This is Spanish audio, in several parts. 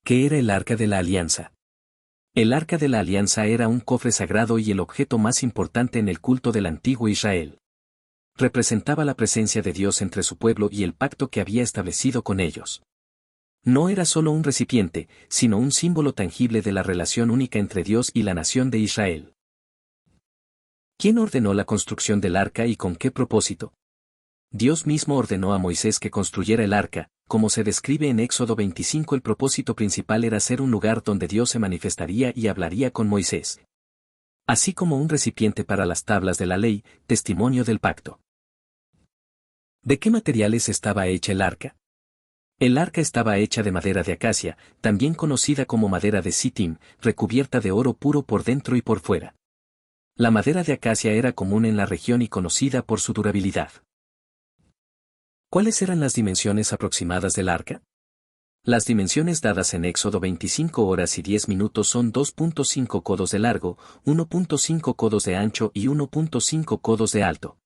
¿Qué era el Arca de la Alianza? El Arca de la Alianza era un cofre sagrado y el objeto más importante en el culto del antiguo Israel. Representaba la presencia de Dios entre su pueblo y el pacto que había establecido con ellos. No era solo un recipiente, sino un símbolo tangible de la relación única entre Dios y la nación de Israel. ¿Quién ordenó la construcción del arca y con qué propósito? Dios mismo ordenó a Moisés que construyera el arca. Como se describe en Éxodo 25, el propósito principal era ser un lugar donde Dios se manifestaría y hablaría con Moisés. Así como un recipiente para las tablas de la ley, testimonio del pacto. ¿De qué materiales estaba hecha el arca? El arca estaba hecha de madera de acacia, también conocida como madera de sitim, recubierta de oro puro por dentro y por fuera. La madera de acacia era común en la región y conocida por su durabilidad. ¿Cuáles eran las dimensiones aproximadas del arca? Las dimensiones dadas en Éxodo 25 horas y 10 minutos son 2.5 codos de largo, 1.5 codos de ancho y 1.5 codos de alto.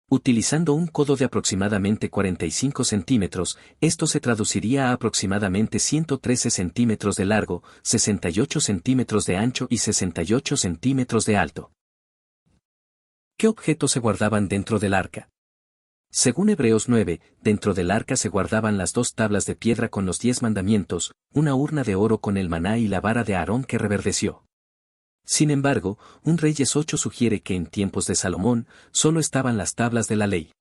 Utilizando un codo de aproximadamente 45 centímetros, esto se traduciría a aproximadamente 113 centímetros de largo, 68 centímetros de ancho y 68 centímetros de alto. ¿Qué objetos se guardaban dentro del arca? Según Hebreos 9, dentro del arca se guardaban las 2 tablas de piedra con los 10 mandamientos, una urna de oro con el maná y la vara de Aarón que reverdeció. Sin embargo, un Reyes 8 sugiere que en tiempos de Salomón, solo estaban las tablas de la ley.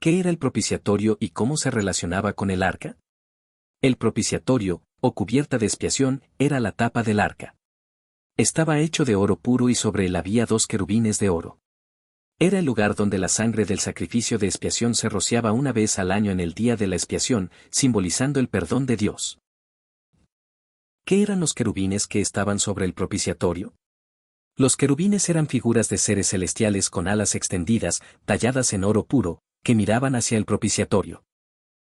¿Qué era el propiciatorio y cómo se relacionaba con el arca? El propiciatorio, o cubierta de expiación, era la tapa del arca. Estaba hecho de oro puro y sobre él había 2 querubines de oro. Era el lugar donde la sangre del sacrificio de expiación se rociaba una vez al año en el día de la expiación, simbolizando el perdón de Dios. ¿Qué eran los querubines que estaban sobre el propiciatorio? Los querubines eran figuras de seres celestiales con alas extendidas, talladas en oro puro, que miraban hacia el propiciatorio.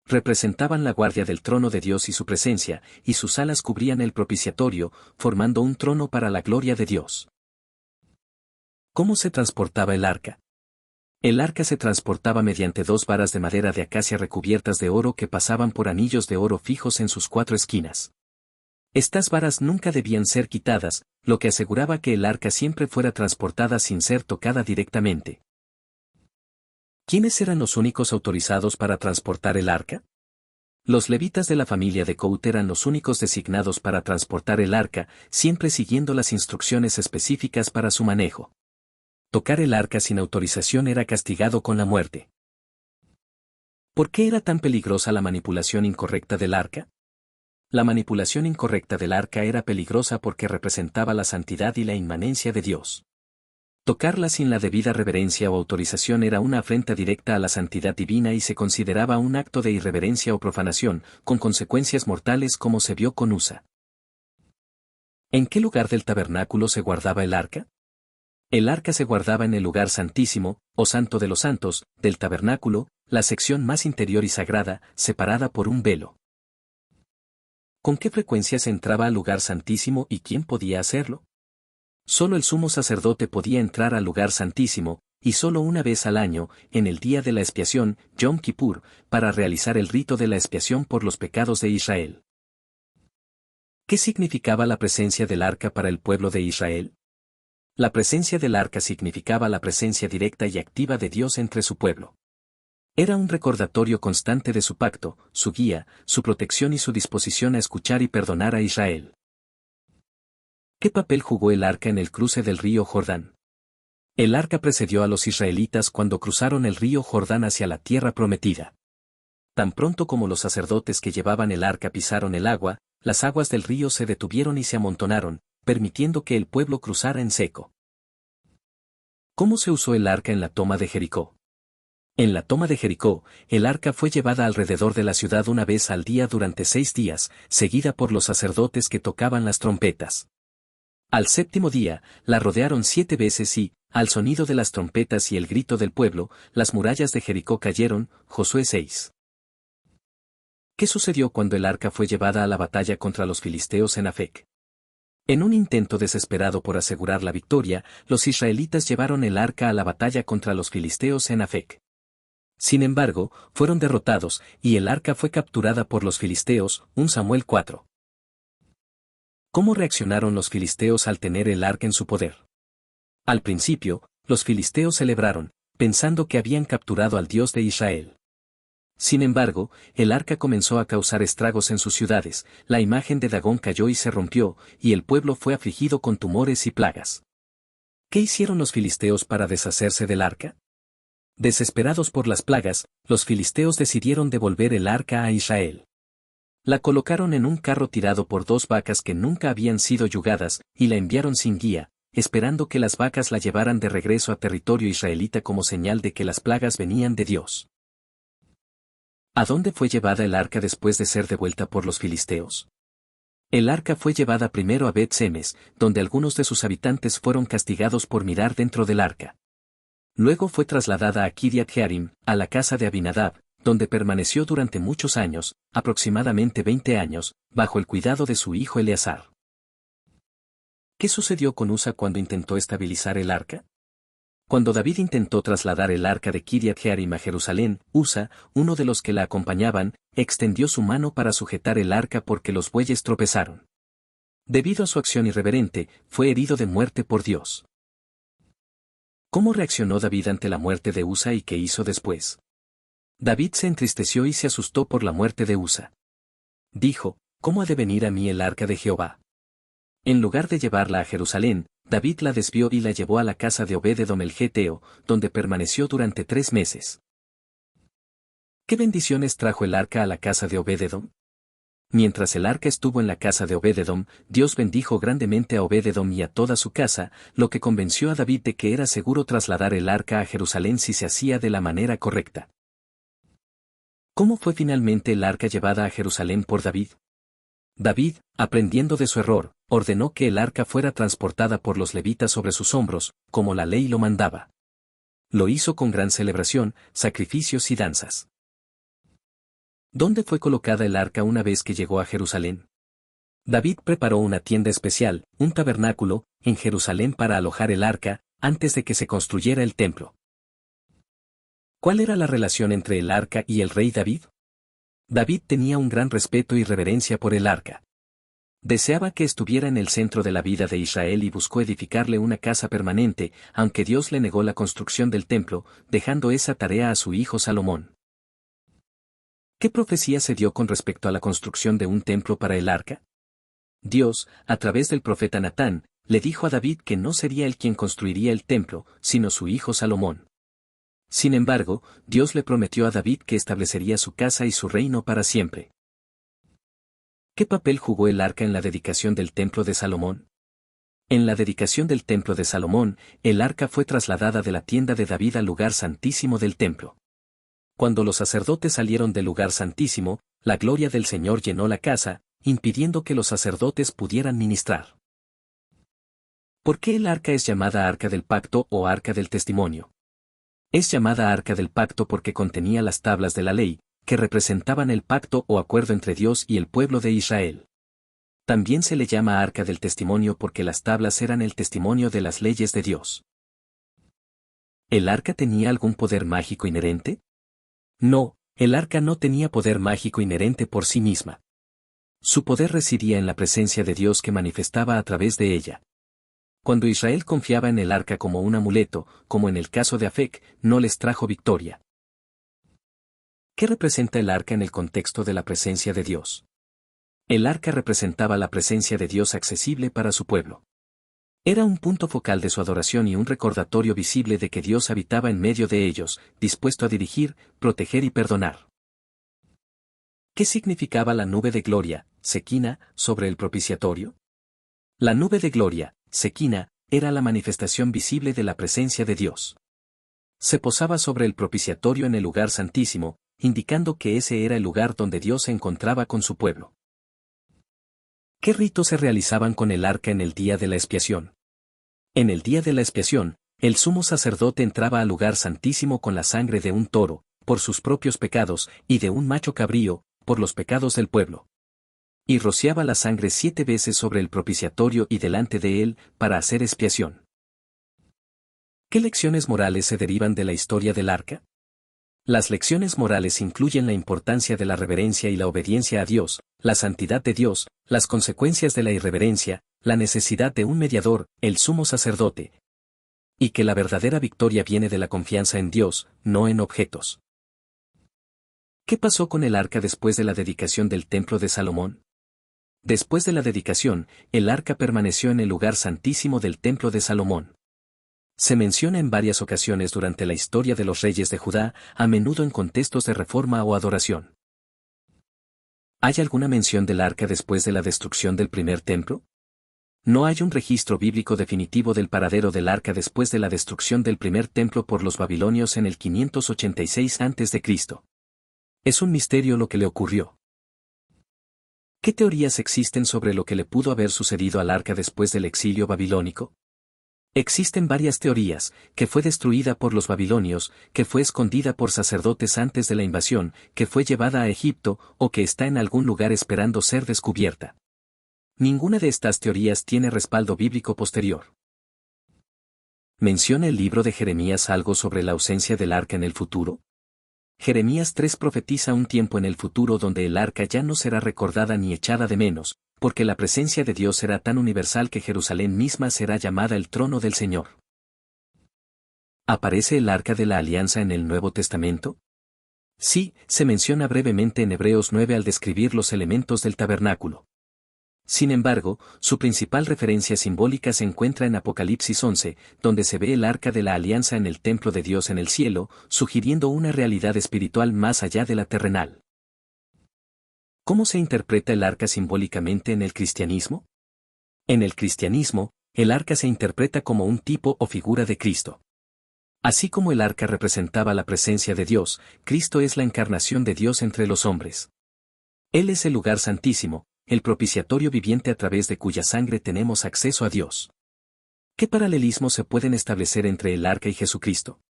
Representaban la guardia del trono de Dios y su presencia, y sus alas cubrían el propiciatorio, formando un trono para la gloria de Dios. ¿Cómo se transportaba el arca? El arca se transportaba mediante 2 varas de madera de acacia recubiertas de oro que pasaban por anillos de oro fijos en sus 4 esquinas. Estas varas nunca debían ser quitadas, lo que aseguraba que el arca siempre fuera transportada sin ser tocada directamente. ¿Quiénes eran los únicos autorizados para transportar el arca? Los levitas de la familia de Coat eran los únicos designados para transportar el arca, siempre siguiendo las instrucciones específicas para su manejo. Tocar el arca sin autorización era castigado con la muerte. ¿Por qué era tan peligrosa la manipulación incorrecta del arca? La manipulación incorrecta del arca era peligrosa porque representaba la santidad y la inmanencia de Dios. Tocarla sin la debida reverencia o autorización era una afrenta directa a la santidad divina y se consideraba un acto de irreverencia o profanación, con consecuencias mortales como se vio con Usa. ¿En qué lugar del tabernáculo se guardaba el arca? El arca se guardaba en el lugar santísimo, o santo de los santos, del tabernáculo, la sección más interior y sagrada, separada por un velo. ¿Con qué frecuencia se entraba al lugar santísimo y quién podía hacerlo? Solo el sumo sacerdote podía entrar al lugar santísimo, y solo una vez al año, en el día de la expiación, Yom Kippur, para realizar el rito de la expiación por los pecados de Israel. ¿Qué significaba la presencia del arca para el pueblo de Israel? La presencia del arca significaba la presencia directa y activa de Dios entre su pueblo. Era un recordatorio constante de su pacto, su guía, su protección y su disposición a escuchar y perdonar a Israel. ¿Qué papel jugó el arca en el cruce del río Jordán? El arca precedió a los israelitas cuando cruzaron el río Jordán hacia la tierra prometida. Tan pronto como los sacerdotes que llevaban el arca pisaron el agua, las aguas del río se detuvieron y se amontonaron, permitiendo que el pueblo cruzara en seco. ¿Cómo se usó el arca en la toma de Jericó? En la toma de Jericó, el arca fue llevada alrededor de la ciudad una vez al día durante 6 días, seguida por los sacerdotes que tocaban las trompetas. Al 7º día, la rodearon 7 veces y, al sonido de las trompetas y el grito del pueblo, las murallas de Jericó cayeron. Josué 6. ¿Qué sucedió cuando el arca fue llevada a la batalla contra los filisteos en Afec? En un intento desesperado por asegurar la victoria, los israelitas llevaron el arca a la batalla contra los filisteos en Afec. Sin embargo, fueron derrotados, y el arca fue capturada por los filisteos, 1 Samuel 4. ¿Cómo reaccionaron los filisteos al tener el arca en su poder? Al principio, los filisteos celebraron, pensando que habían capturado al Dios de Israel. Sin embargo, el arca comenzó a causar estragos en sus ciudades, la imagen de Dagón cayó y se rompió, y el pueblo fue afligido con tumores y plagas. ¿Qué hicieron los filisteos para deshacerse del arca? Desesperados por las plagas, los filisteos decidieron devolver el arca a Israel. La colocaron en un carro tirado por 2 vacas que nunca habían sido yugadas, y la enviaron sin guía, esperando que las vacas la llevaran de regreso a territorio israelita como señal de que las plagas venían de Dios. ¿A dónde fue llevada el arca después de ser devuelta por los filisteos? El arca fue llevada primero a Bet-Semes, donde algunos de sus habitantes fueron castigados por mirar dentro del arca. Luego fue trasladada a Kiriat Jearim, a la casa de Abinadab, donde permaneció durante muchos años, aproximadamente 20 años, bajo el cuidado de su hijo Eleazar. ¿Qué sucedió con Usa cuando intentó estabilizar el arca? Cuando David intentó trasladar el arca de Kiriat Jearim a Jerusalén, Usa, uno de los que la acompañaban, extendió su mano para sujetar el arca porque los bueyes tropezaron. Debido a su acción irreverente, fue herido de muerte por Dios. ¿Cómo reaccionó David ante la muerte de Usa y qué hizo después? David se entristeció y se asustó por la muerte de Usa. Dijo, ¿cómo ha de venir a mí el arca de Jehová? En lugar de llevarla a Jerusalén, David la desvió y la llevó a la casa de Obed-Edom el Geteo, donde permaneció durante 3 meses. ¿Qué bendiciones trajo el arca a la casa de Obed-Edom? Mientras el arca estuvo en la casa de Obed-Edom, Dios bendijo grandemente a Obed-Edom y a toda su casa, lo que convenció a David de que era seguro trasladar el arca a Jerusalén si se hacía de la manera correcta. ¿Cómo fue finalmente el arca llevada a Jerusalén por David? David, aprendiendo de su error, ordenó que el arca fuera transportada por los levitas sobre sus hombros, como la ley lo mandaba. Lo hizo con gran celebración, sacrificios y danzas. ¿Dónde fue colocada el arca una vez que llegó a Jerusalén? David preparó una tienda especial, un tabernáculo, en Jerusalén para alojar el arca, antes de que se construyera el templo. ¿Cuál era la relación entre el arca y el rey David? David tenía un gran respeto y reverencia por el arca. Deseaba que estuviera en el centro de la vida de Israel y buscó edificarle una casa permanente, aunque Dios le negó la construcción del templo, dejando esa tarea a su hijo Salomón. ¿Qué profecía se dio con respecto a la construcción de un templo para el arca? Dios, a través del profeta Natán, le dijo a David que no sería él quien construiría el templo, sino su hijo Salomón. Sin embargo, Dios le prometió a David que establecería su casa y su reino para siempre. ¿Qué papel jugó el arca en la dedicación del templo de Salomón? En la dedicación del templo de Salomón, el arca fue trasladada de la tienda de David al lugar santísimo del templo. Cuando los sacerdotes salieron del lugar santísimo, la gloria del Señor llenó la casa, impidiendo que los sacerdotes pudieran ministrar. ¿Por qué el arca es llamada arca del pacto o arca del testimonio? Es llamada arca del pacto porque contenía las tablas de la ley, que representaban el pacto o acuerdo entre Dios y el pueblo de Israel. También se le llama arca del testimonio porque las tablas eran el testimonio de las leyes de Dios. ¿El arca tenía algún poder mágico inherente? No, el arca no tenía poder mágico inherente por sí misma. Su poder residía en la presencia de Dios que manifestaba a través de ella. Cuando Israel confiaba en el arca como un amuleto, como en el caso de Afec, no les trajo victoria. ¿Qué representa el arca en el contexto de la presencia de Dios? El arca representaba la presencia de Dios accesible para su pueblo. Era un punto focal de su adoración y un recordatorio visible de que Dios habitaba en medio de ellos, dispuesto a dirigir, proteger y perdonar. ¿Qué significaba la nube de gloria, Sequina, sobre el propiciatorio? La nube de gloria, Sequina, era la manifestación visible de la presencia de Dios. Se posaba sobre el propiciatorio en el lugar santísimo, indicando que ese era el lugar donde Dios se encontraba con su pueblo. ¿Qué ritos se realizaban con el arca en el día de la expiación? En el día de la expiación, el sumo sacerdote entraba al lugar santísimo con la sangre de un toro, por sus propios pecados, y de un macho cabrío, por los pecados del pueblo. Y rociaba la sangre 7 veces sobre el propiciatorio y delante de él, para hacer expiación. ¿Qué lecciones morales se derivan de la historia del arca? Las lecciones morales incluyen la importancia de la reverencia y la obediencia a Dios, la santidad de Dios, las consecuencias de la irreverencia, la necesidad de un mediador, el sumo sacerdote, y que la verdadera victoria viene de la confianza en Dios, no en objetos. ¿Qué pasó con el arca después de la dedicación del templo de Salomón? Después de la dedicación, el arca permaneció en el lugar santísimo del templo de Salomón. Se menciona en varias ocasiones durante la historia de los reyes de Judá, a menudo en contextos de reforma o adoración. ¿Hay alguna mención del arca después de la destrucción del primer templo? No hay un registro bíblico definitivo del paradero del arca después de la destrucción del primer templo por los babilonios en el 586 a.C. Es un misterio lo que le ocurrió. ¿Qué teorías existen sobre lo que le pudo haber sucedido al arca después del exilio babilónico? Existen varias teorías, que fue destruida por los babilonios, que fue escondida por sacerdotes antes de la invasión, que fue llevada a Egipto, o que está en algún lugar esperando ser descubierta. Ninguna de estas teorías tiene respaldo bíblico posterior. ¿Menciona el libro de Jeremías algo sobre la ausencia del arca en el futuro? Jeremías 3 profetiza un tiempo en el futuro donde el arca ya no será recordada ni echada de menos, porque la presencia de Dios será tan universal que Jerusalén misma será llamada el trono del Señor. ¿Aparece el arca de la alianza en el Nuevo Testamento? Sí, se menciona brevemente en Hebreos 9 al describir los elementos del tabernáculo. Sin embargo, su principal referencia simbólica se encuentra en Apocalipsis 11, donde se ve el arca de la alianza en el templo de Dios en el cielo, sugiriendo una realidad espiritual más allá de la terrenal. ¿Cómo se interpreta el arca simbólicamente en el cristianismo? En el cristianismo, el arca se interpreta como un tipo o figura de Cristo. Así como el arca representaba la presencia de Dios, Cristo es la encarnación de Dios entre los hombres. Él es el lugar santísimo, el propiciatorio viviente a través de cuya sangre tenemos acceso a Dios. ¿Qué paralelismos se pueden establecer entre el arca y Jesucristo?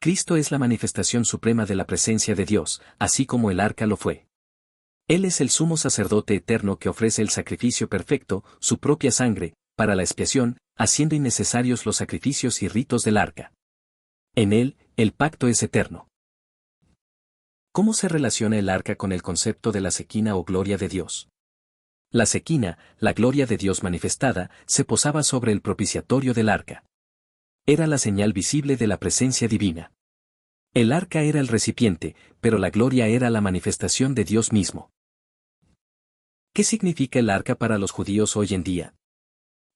Cristo es la manifestación suprema de la presencia de Dios, así como el arca lo fue. Él es el sumo sacerdote eterno que ofrece el sacrificio perfecto, su propia sangre, para la expiación, haciendo innecesarios los sacrificios y ritos del arca. En él, el pacto es eterno. ¿Cómo se relaciona el arca con el concepto de la Shequina o gloria de Dios? La Shequina, la gloria de Dios manifestada, se posaba sobre el propiciatorio del arca. Era la señal visible de la presencia divina. El arca era el recipiente, pero la gloria era la manifestación de Dios mismo. ¿Qué significa el arca para los judíos hoy en día?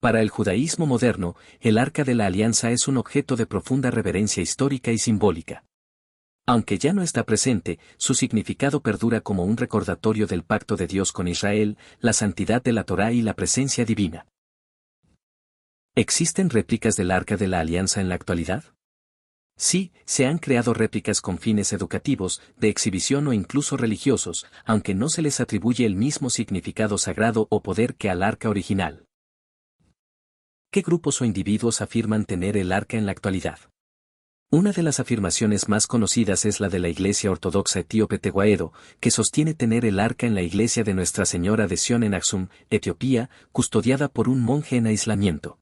Para el judaísmo moderno, el arca de la alianza es un objeto de profunda reverencia histórica y simbólica. Aunque ya no está presente, su significado perdura como un recordatorio del pacto de Dios con Israel, la santidad de la Torá y la presencia divina. ¿Existen réplicas del arca de la alianza en la actualidad? Sí, se han creado réplicas con fines educativos, de exhibición o incluso religiosos, aunque no se les atribuye el mismo significado sagrado o poder que al arca original. ¿Qué grupos o individuos afirman tener el arca en la actualidad? Una de las afirmaciones más conocidas es la de la Iglesia Ortodoxa Etíope Tewahedo, que sostiene tener el arca en la iglesia de Nuestra Señora de Sion en Aksum, Etiopía, custodiada por un monje en aislamiento.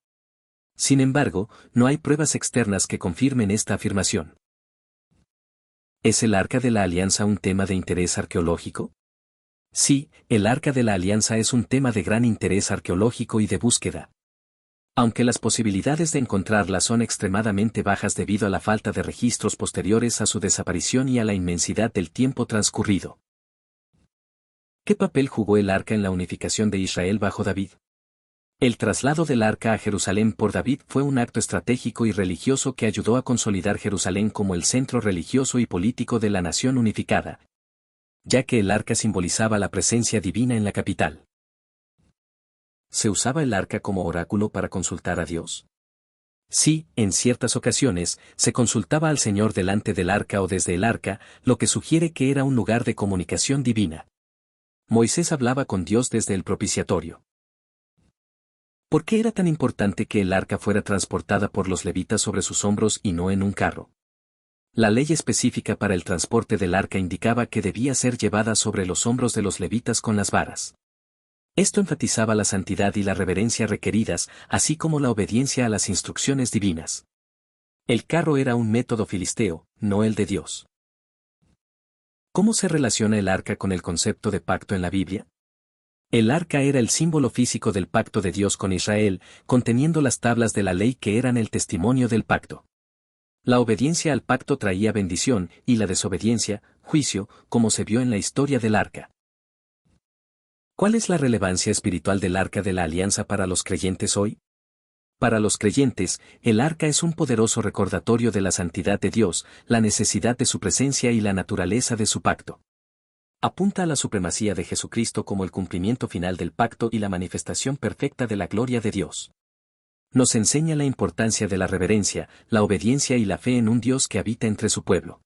Sin embargo, no hay pruebas externas que confirmen esta afirmación. ¿Es el Arca de la Alianza un tema de interés arqueológico? Sí, el Arca de la Alianza es un tema de gran interés arqueológico y de búsqueda. Aunque las posibilidades de encontrarla son extremadamente bajas debido a la falta de registros posteriores a su desaparición y a la inmensidad del tiempo transcurrido. ¿Qué papel jugó el Arca en la unificación de Israel bajo David? El traslado del arca a Jerusalén por David fue un acto estratégico y religioso que ayudó a consolidar Jerusalén como el centro religioso y político de la nación unificada, ya que el arca simbolizaba la presencia divina en la capital. ¿Se usaba el arca como oráculo para consultar a Dios? Sí, en ciertas ocasiones, se consultaba al Señor delante del arca o desde el arca, lo que sugiere que era un lugar de comunicación divina. Moisés hablaba con Dios desde el propiciatorio. ¿Por qué era tan importante que el arca fuera transportada por los levitas sobre sus hombros y no en un carro? La ley específica para el transporte del arca indicaba que debía ser llevada sobre los hombros de los levitas con las varas. Esto enfatizaba la santidad y la reverencia requeridas, así como la obediencia a las instrucciones divinas. El carro era un método filisteo, no el de Dios. ¿Cómo se relaciona el arca con el concepto de pacto en la Biblia? El arca era el símbolo físico del pacto de Dios con Israel, conteniendo las tablas de la ley que eran el testimonio del pacto. La obediencia al pacto traía bendición, y la desobediencia, juicio, como se vio en la historia del arca. ¿Cuál es la relevancia espiritual del arca de la alianza para los creyentes hoy? Para los creyentes, el arca es un poderoso recordatorio de la santidad de Dios, la necesidad de su presencia y la naturaleza de su pacto. Apunta a la supremacía de Jesucristo como el cumplimiento final del pacto y la manifestación perfecta de la gloria de Dios. Nos enseña la importancia de la reverencia, la obediencia y la fe en un Dios que habita entre su pueblo.